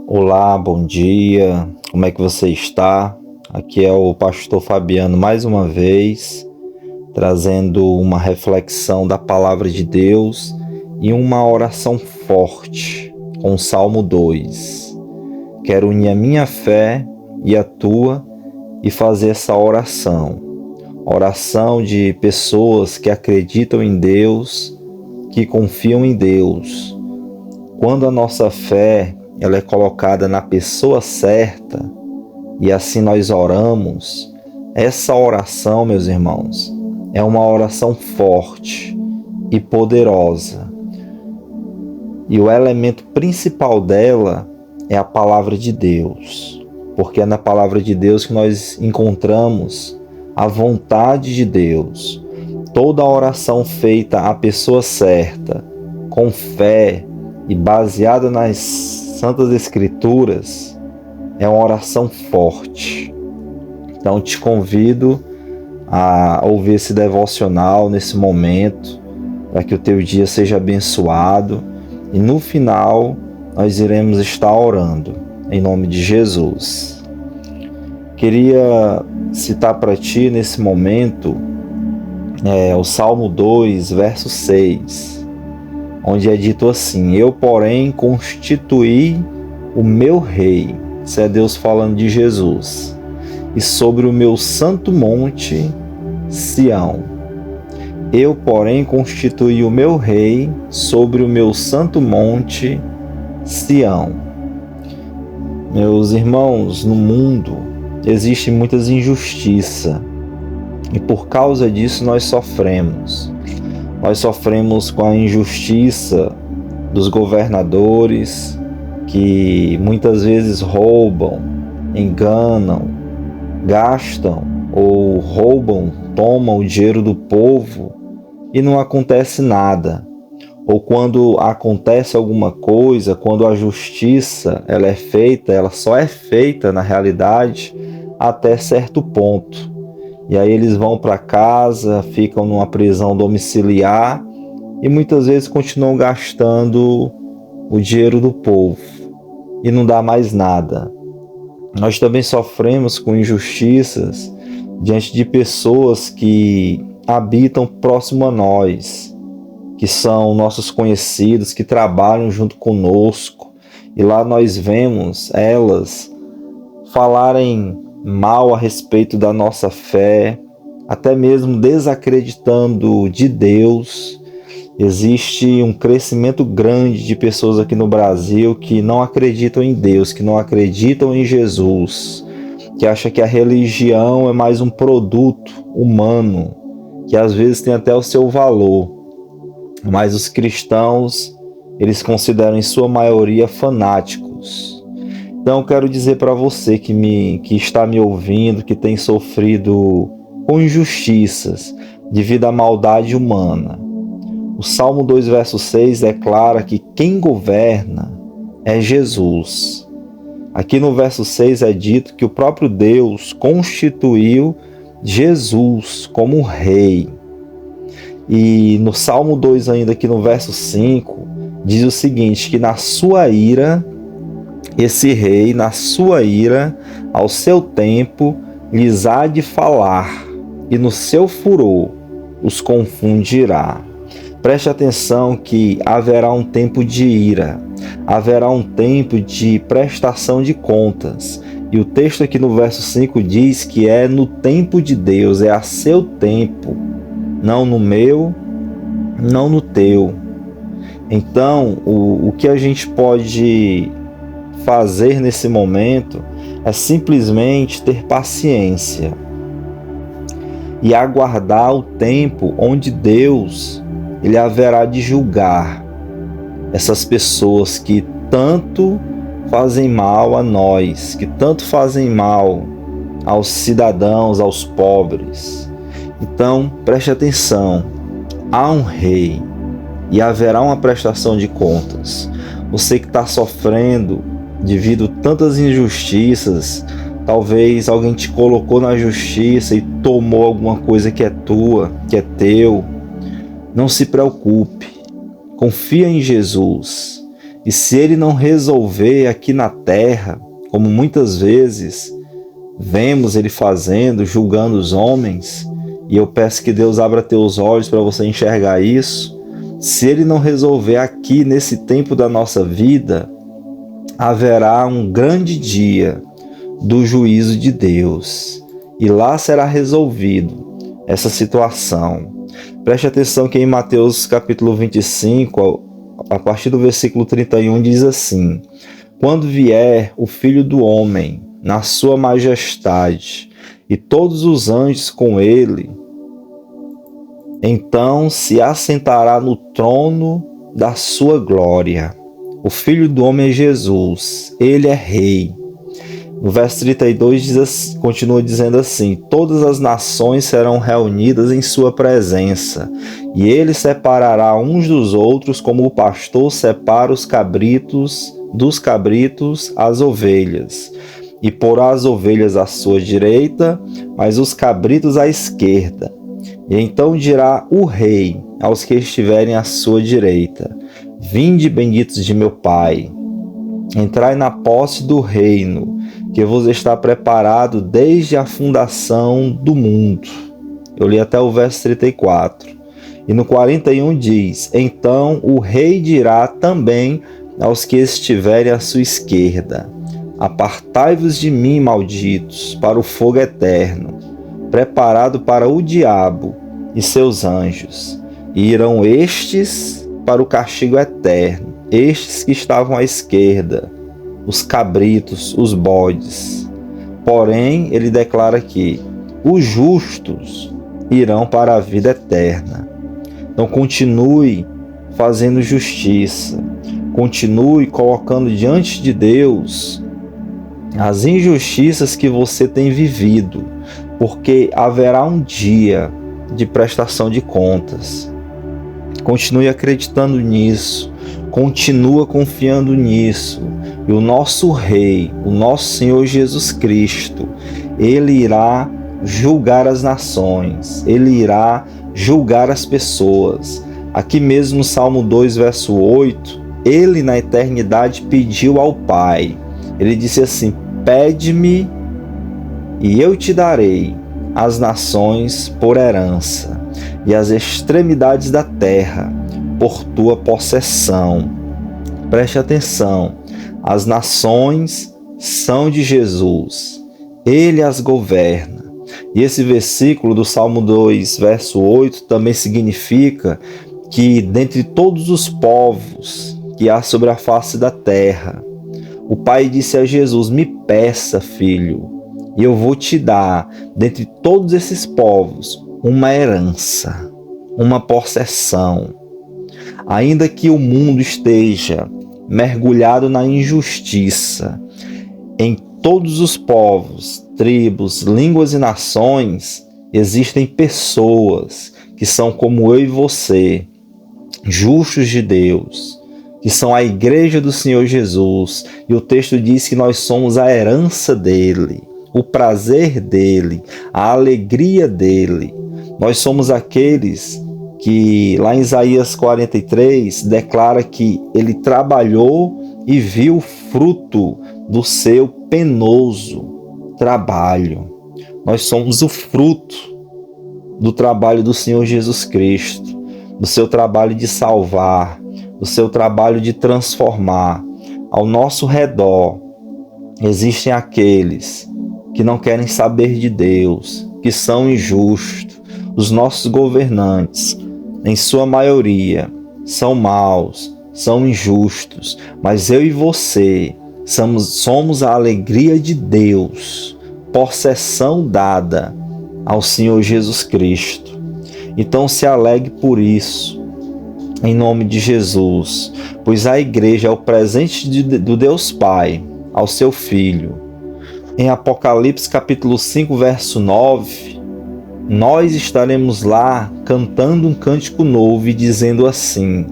Olá, bom dia, como é que você está? Aqui é o pastor Fabiano mais uma vez, trazendo uma reflexão da palavra de Deus e uma oração forte com o Salmo 2. Quero unir a minha fé e a tua e fazer essa oração de pessoas que acreditam em Deus, que confiam em Deus. Quando a nossa fé ela é colocada na pessoa certa e assim nós oramos, essa oração, meus irmãos, é uma oração forte e poderosa. E o elemento principal dela é a palavra de Deus, porque é na palavra de Deus que nós encontramos a vontade de Deus. Toda oração feita à pessoa certa, com fé e baseada nas Santas Escrituras, é uma oração forte. Então te convido a ouvir esse devocional nesse momento, para que o teu dia seja abençoado e no final nós iremos estar orando em nome de Jesus. Queria citar para ti nesse momento o Salmo 2, verso 6, onde é dito assim: eu, porém, constituí o meu rei. Isso é Deus falando de Jesus. E sobre o meu santo monte, Sião. Eu, porém, constituí o meu rei sobre o meu santo monte, Sião. Meus irmãos, no mundo existe muitas injustiças. E por causa disso nós sofremos. Nós sofremos com a injustiça dos governadores que muitas vezes roubam, enganam, gastam ou roubam, tomam o dinheiro do povo e não acontece nada. Ou quando acontece alguma coisa, quando a justiça ela é feita, ela só é feita na realidade até certo ponto. E aí eles vão para casa, ficam numa prisão domiciliar e muitas vezes continuam gastando o dinheiro do povo e não dá mais nada. Nós também sofremos com injustiças diante de pessoas que habitam próximo a nós, que são nossos conhecidos, que trabalham junto conosco, e lá nós vemos elas falarem mal a respeito da nossa fé, até mesmo desacreditando de Deus. Existe um crescimento grande de pessoas aqui no Brasil que não acreditam em Deus, que não acreditam em Jesus, que acham que a religião é mais um produto humano, que às vezes tem até o seu valor. Mas os cristãos, eles consideram em sua maioria fanáticos. Então eu quero dizer para você que está me ouvindo, que tem sofrido com injustiças devido à maldade humana. O Salmo 2, verso 6 declara que quem governa é Jesus. Aqui no verso 6 é dito que o próprio Deus constituiu Jesus como rei. E no Salmo 2 ainda, aqui no verso 5, diz o seguinte, que na sua ira, esse rei, na sua ira, ao seu tempo, lhes há de falar, e no seu furor os confundirá. Preste atenção que haverá um tempo de ira, haverá um tempo de prestação de contas. E o texto aqui no verso 5 diz que é no tempo de Deus, é a seu tempo, não no meu, não no teu. Então, o que a gente pode fazer nesse momento é simplesmente ter paciência e aguardar o tempo onde Deus ele haverá de julgar essas pessoas que tanto fazem mal a nós, que tanto fazem mal aos cidadãos, aos pobres. Então, preste atenção, há um rei e haverá uma prestação de contas. Você que está sofrendo devido a tantas injustiças, talvez alguém te colocou na justiça e tomou alguma coisa que é tua, que é teu. Não se preocupe, confia em Jesus. E se ele não resolver aqui na terra, como muitas vezes vemos ele fazendo, julgando os homens, e eu peço que Deus abra teus olhos para você enxergar isso, se ele não resolver aqui nesse tempo da nossa vida, haverá um grande dia do juízo de Deus, e lá será resolvido essa situação. Preste atenção que em Mateus capítulo 25, a partir do versículo 31, diz assim: quando vier o Filho do Homem na sua majestade e todos os anjos com ele, então se assentará no trono da sua glória. O Filho do Homem é Jesus, ele é rei. No verso 32 continua dizendo assim: todas as nações serão reunidas em sua presença, e ele separará uns dos outros, como o pastor separa os cabritos dos cabritos as ovelhas, e porá as ovelhas à sua direita, mas os cabritos à esquerda. E então dirá o rei aos que estiverem à sua direita: vinde, benditos de meu Pai, entrai na posse do reino que vos está preparado desde a fundação do mundo. Eu li até o verso 34. E no 41 diz: então o rei dirá também aos que estiverem à sua esquerda: apartai-vos de mim, malditos, para o fogo eterno, preparado para o diabo e seus anjos. E irão estes para o castigo eterno, estes que estavam à esquerda, os cabritos, os bodes. Porém, ele declara que os justos irão para a vida eterna. Então continue fazendo justiça, continue colocando diante de Deus as injustiças que você tem vivido, porque haverá um dia de prestação de contas. Continue acreditando nisso, continua confiando nisso. E o nosso Rei, o nosso Senhor Jesus Cristo, ele irá julgar as nações, ele irá julgar as pessoas. Aqui mesmo no Salmo 2, verso 8, ele na eternidade pediu ao Pai. Ele disse assim: pede-me e eu te darei as nações por herança e as extremidades da terra por tua possessão. Preste atenção, as nações são de Jesus, ele as governa. E esse versículo do Salmo 2, verso 8, também significa que dentre todos os povos que há sobre a face da terra, o Pai disse a Jesus: me peça, filho, e eu vou te dar, dentre todos esses povos, uma herança, uma possessão. Ainda que o mundo esteja mergulhado na injustiça, em todos os povos, tribos, línguas e nações, existem pessoas que são como eu e você, justos de Deus, que são a igreja do Senhor Jesus. E o texto diz que nós somos a herança dele, o prazer dele, a alegria dele. Nós somos aqueles que lá em Isaías 43 declara que ele trabalhou e viu o fruto do seu penoso trabalho. Nós somos o fruto do trabalho do Senhor Jesus Cristo, do seu trabalho de salvar, do seu trabalho de transformar. Ao nosso redor existem aqueles que não querem saber de Deus, que são injustos. Os nossos governantes, em sua maioria, são maus, são injustos, mas eu e você somos a alegria de Deus, possessão dada ao Senhor Jesus Cristo. Então se alegre por isso, em nome de Jesus, pois a igreja é o presente do Deus Pai ao seu Filho. Em Apocalipse capítulo 5, verso 9, nós estaremos lá cantando um cântico novo e dizendo assim: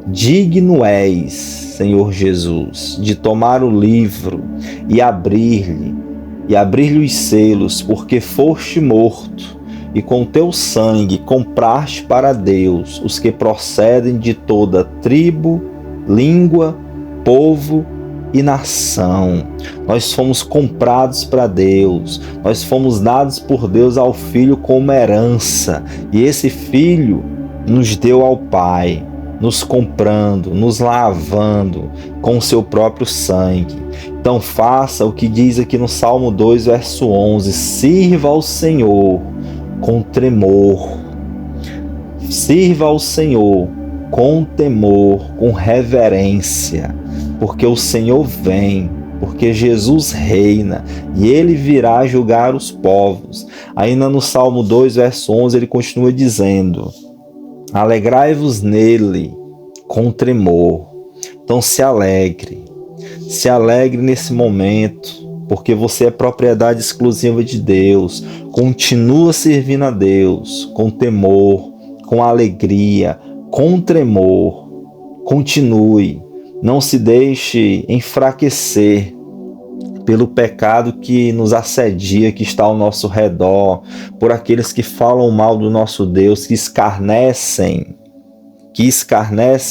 digno és, Senhor Jesus, de tomar o livro e abrir-lhe os selos, porque foste morto, e com teu sangue compraste para Deus os que procedem de toda tribo, língua povo e nação. Nós fomos comprados para Deus, nós fomos dados por Deus ao Filho como herança, e esse Filho nos deu ao Pai, nos comprando, nos lavando com o seu próprio sangue. Então faça o que diz aqui no Salmo 2, verso 11: sirva ao Senhor com tremor. Sirva ao Senhor com temor, com reverência, porque o Senhor vem, porque Jesus reina e Ele virá julgar os povos. Ainda no Salmo 2, verso 11, ele continua dizendo: alegrai-vos nele com tremor. Então se alegre nesse momento, porque você é propriedade exclusiva de Deus. Continua servindo a Deus com temor, com alegria, com tremor. Continue, não se deixe enfraquecer pelo pecado que nos assedia, que está ao nosso redor, por aqueles que falam mal do nosso Deus, que escarnecem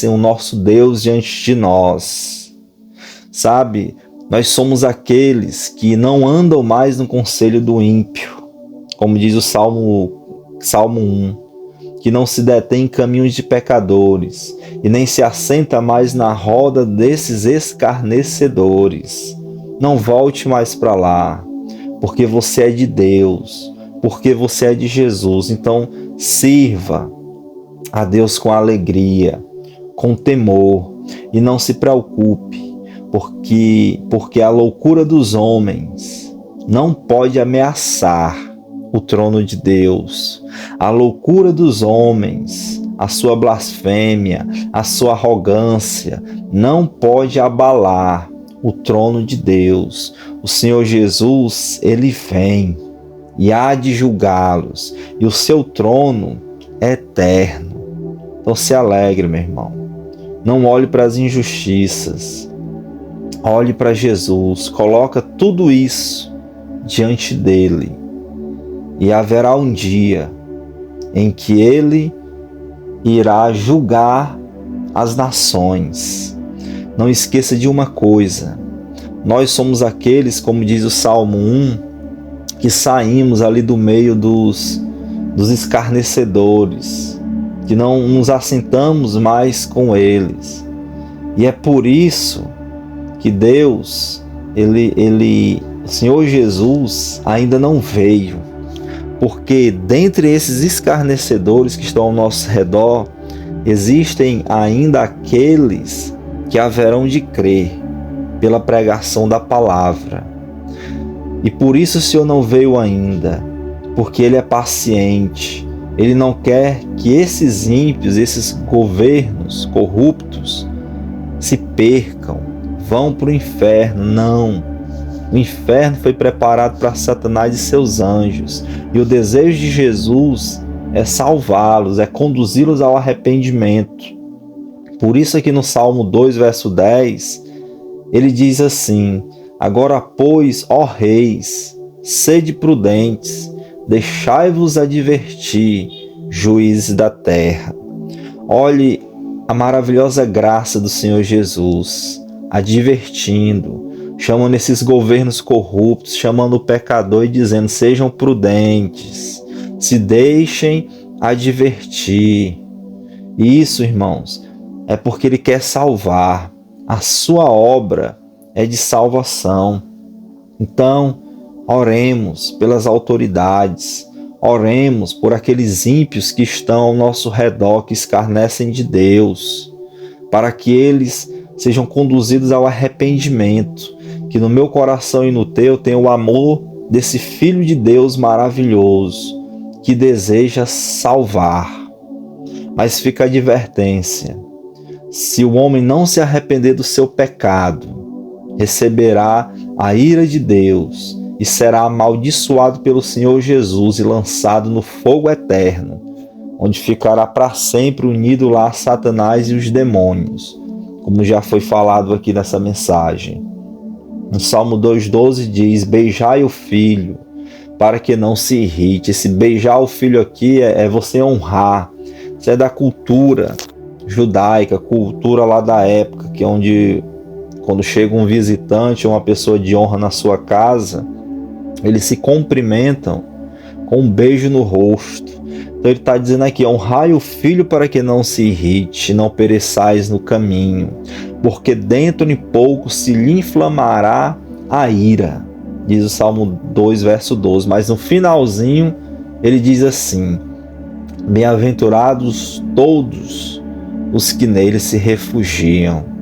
o nosso Deus diante de nós. Sabe, nós somos aqueles que não andam mais no conselho do ímpio, como diz o Salmo 1, que não se detém em caminhos de pecadores, e nem se assenta mais na roda desses escarnecedores. Não volte mais para lá, porque você é de Deus, porque você é de Jesus. Então sirva a Deus com alegria, com temor, e não se preocupe, porque a loucura dos homens não pode ameaçar o trono de Deus. A loucura dos homens, a sua blasfêmia, a sua arrogância não pode abalar o trono de Deus. O Senhor Jesus, Ele vem e há de julgá-los, e o seu trono é eterno. Então se alegre, meu irmão. Não olhe para as injustiças. Olhe para Jesus. Coloca tudo isso diante dele. E haverá um dia em que ele irá julgar as nações. Não esqueça de uma coisa: nós somos aqueles, como diz o Salmo 1, que saímos ali do meio dos escarnecedores, que não nos assentamos mais com eles. E é por isso que Deus, o Senhor Jesus ainda não veio, porque dentre esses escarnecedores que estão ao nosso redor, existem ainda aqueles que haverão de crer pela pregação da palavra. E por isso o Senhor não veio ainda, porque Ele é paciente. Ele não quer que esses ímpios, esses governos corruptos se percam, vão para o inferno. Não. O inferno foi preparado para Satanás e seus anjos. E o desejo de Jesus é salvá-los, é conduzi-los ao arrependimento. Por isso aqui no Salmo 2, verso 10, ele diz assim: agora, pois, ó reis, sede prudentes, deixai-vos advertir, juízes da terra. Olhe a maravilhosa graça do Senhor Jesus, advertindo, chamando esses governos corruptos, chamando o pecador e dizendo: sejam prudentes, se deixem advertir. E isso, irmãos, é porque Ele quer salvar. A sua obra é de salvação. Então, oremos pelas autoridades, oremos por aqueles ímpios que estão ao nosso redor, que escarnecem de Deus, para que eles sejam conduzidos ao arrependimento. Que no meu coração e no teu tenha o amor desse Filho de Deus maravilhoso, que deseja salvar. Mas fica a advertência: se o homem não se arrepender do seu pecado, receberá a ira de Deus e será amaldiçoado pelo Senhor Jesus e lançado no fogo eterno, onde ficará para sempre unido lá a Satanás e os demônios, como já foi falado aqui nessa mensagem. No Salmo 2,12 diz: beijai o filho, para que não se irrite. Esse beijar o filho aqui é você honrar. Isso é da cultura judaica, cultura lá da época, que é onde quando chega um visitante ou uma pessoa de honra na sua casa, eles se cumprimentam com um beijo no rosto. Então ele está dizendo aqui: honrai o filho para que não se irrite, não pereçais no caminho, porque dentro de pouco se lhe inflamará a ira. Diz o Salmo 2, verso 12. Mas no finalzinho ele diz assim: bem-aventurados todos os que nele se refugiam.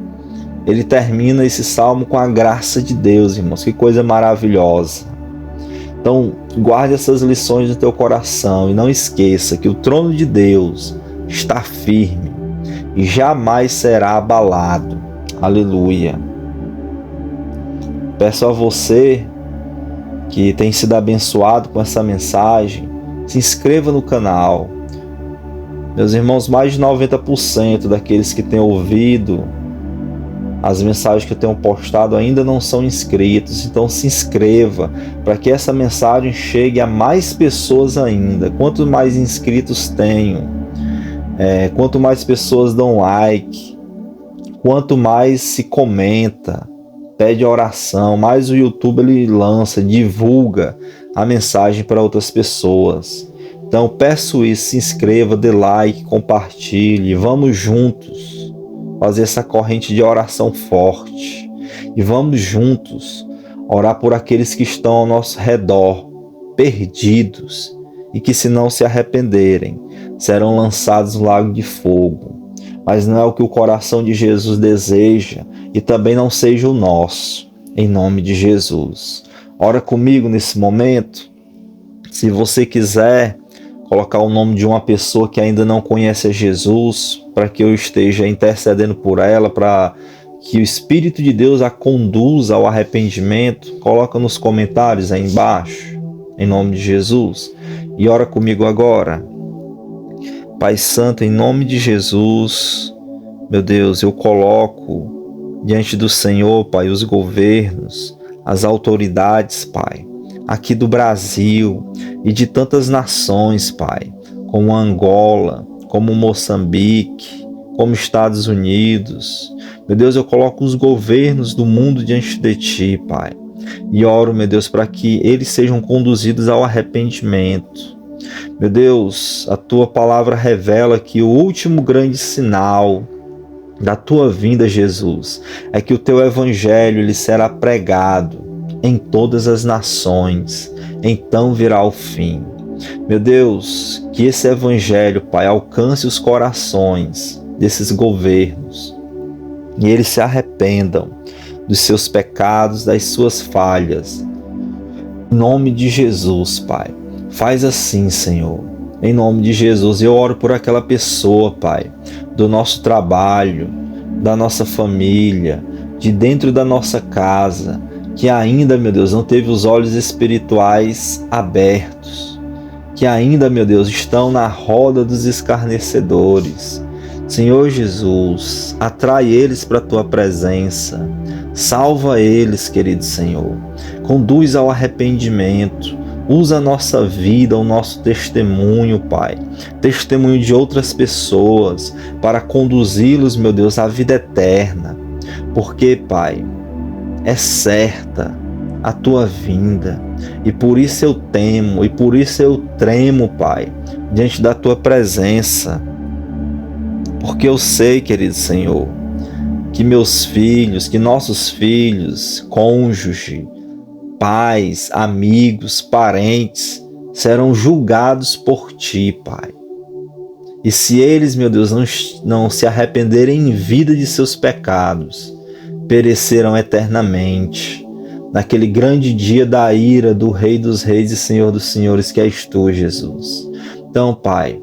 Ele termina esse salmo com a graça de Deus, irmãos. Que coisa maravilhosa. Então, guarde essas lições no teu coração e não esqueça que o trono de Deus está firme e jamais será abalado. Aleluia. Peço a você que tem sido abençoado com essa mensagem, se inscreva no canal. Meus irmãos, mais de 90% daqueles que têm ouvido as mensagens que eu tenho postado ainda não são inscritos, então se inscreva para que essa mensagem chegue a mais pessoas ainda. Quanto mais inscritos tenho, quanto mais pessoas dão like, quanto mais se comenta, pede oração, mais o YouTube ele lança, divulga a mensagem para outras pessoas. Então peço isso, se inscreva, dê like, compartilhe, vamos juntos fazer essa corrente de oração forte. E vamos juntos orar por aqueles que estão ao nosso redor, perdidos, e que se não se arrependerem, serão lançados no lago de fogo. Mas não é o que o coração de Jesus deseja, e também não seja o nosso, em nome de Jesus. Ora comigo nesse momento. Se você quiser colocar o nome de uma pessoa que ainda não conhece a Jesus, para que eu esteja intercedendo por ela, para que o Espírito de Deus a conduza ao arrependimento, coloca nos comentários aí embaixo, em nome de Jesus, e ora comigo agora. Pai Santo, em nome de Jesus, meu Deus, eu coloco diante do Senhor, Pai, os governos, as autoridades, Pai, aqui do Brasil e de tantas nações, Pai, como Angola, como Moçambique, como Estados Unidos. Meu Deus, eu coloco os governos do mundo diante de Ti, Pai, e oro, meu Deus, para que eles sejam conduzidos ao arrependimento. Meu Deus, a Tua palavra revela que o último grande sinal da Tua vinda, Jesus, é que o Teu Evangelho ele será pregado em todas as nações, então virá o fim. Meu Deus, que esse Evangelho, Pai, alcance os corações desses governos e eles se arrependam dos seus pecados, das suas falhas. Em nome de Jesus, Pai, faz assim, Senhor. Em nome de Jesus, eu oro por aquela pessoa, Pai, do nosso trabalho, da nossa família, de dentro da nossa casa, que ainda, meu Deus, não teve os olhos espirituais abertos, que ainda, meu Deus, estão na roda dos escarnecedores. Senhor Jesus, atrai eles para a Tua presença, salva eles, querido Senhor, conduz ao arrependimento, usa a nossa vida, o nosso testemunho, Pai, testemunho de outras pessoas, para conduzi-los, meu Deus, à vida eterna, porque, Pai, é certa a Tua vinda, e por isso eu temo, e por isso eu tremo, Pai, diante da Tua presença, porque eu sei, querido Senhor, que meus filhos, que nossos filhos, cônjuge, pais, amigos, parentes, serão julgados por Ti, Pai. E se eles, meu Deus, não se arrependerem em vida de seus pecados, perecerão eternamente, naquele grande dia da ira do Rei dos Reis e Senhor dos Senhores, que és Tu, Jesus. Então, Pai,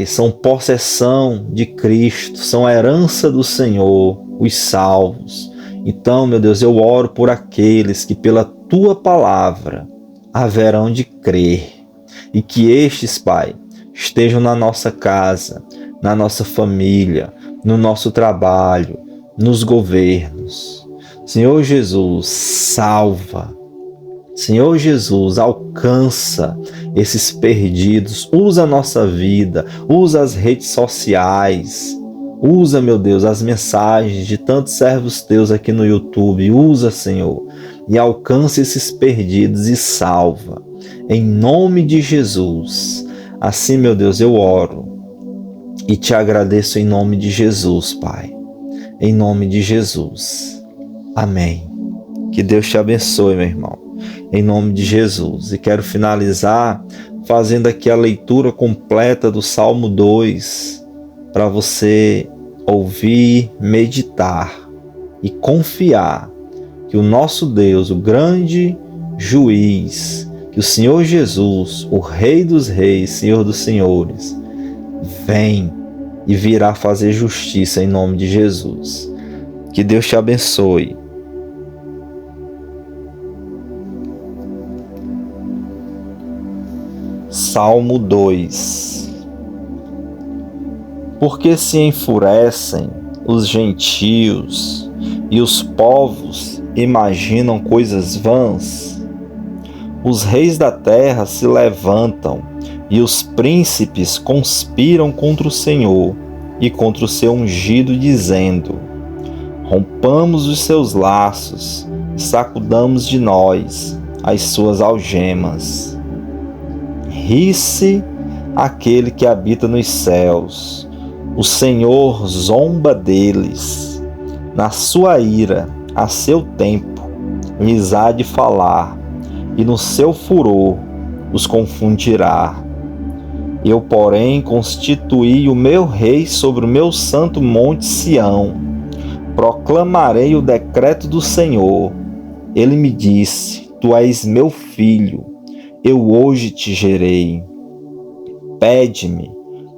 são possessão de Cristo, são herança do Senhor, os salvos. Então, meu Deus, eu oro por aqueles que pela Tua palavra haverão de crer, e que estes, Pai, estejam na nossa casa, na nossa família, no nosso trabalho, nos governos. Senhor Jesus, salva. Senhor Jesus, alcança esses perdidos. Usa a nossa vida, usa as redes sociais, Usa, meu Deus, as mensagens de tantos servos teus aqui no YouTube. Usa, Senhor, e alcança esses perdidos e salva. Em nome de Jesus. Assim, meu Deus, eu oro e te agradeço em nome de Jesus, Pai. Em nome de Jesus. Amém. Que Deus te abençoe, meu irmão. Em nome de Jesus. E quero finalizar fazendo aqui a leitura completa do Salmo 2 para você ouvir, meditar e confiar que o nosso Deus, o grande juiz, que o Senhor Jesus, o Rei dos Reis, Senhor dos Senhores, vem e virá fazer justiça em nome de Jesus. Que Deus te abençoe. Salmo 2. Porque se enfurecem os gentios e os povos imaginam coisas vãs? Os reis da terra se levantam e os príncipes conspiram contra o Senhor e contra o seu ungido, dizendo: rompamos os seus laços e sacudamos de nós as suas algemas. Ri-se aquele que habita nos céus. O Senhor zomba deles. Na sua ira, a seu tempo, lhes há de falar, e no seu furor os confundirá. Eu, porém, constituí o meu rei sobre o meu santo monte Sião. Proclamarei o decreto do Senhor. Ele me disse: tu és meu filho, eu hoje te gerei. Pede-me,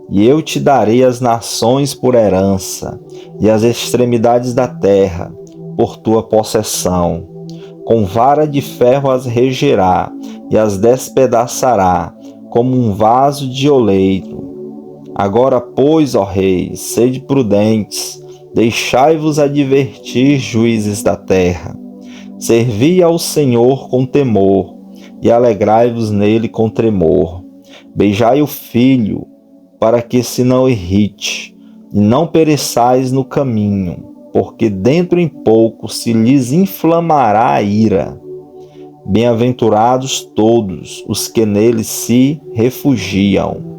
e eu te darei as nações por herança, e as extremidades da terra por tua possessão. Com vara de ferro as regerá, e as despedaçará, como um vaso de oleiro. Agora, pois, ó reis, sede prudentes, deixai-vos advertir, juízes da terra. Servi ao Senhor com temor, e alegrai-vos nele com tremor. Beijai o filho, para que se não irrite, e não pereçais no caminho, porque dentro em pouco se lhes inflamará a ira. Bem-aventurados todos os que nele se refugiam.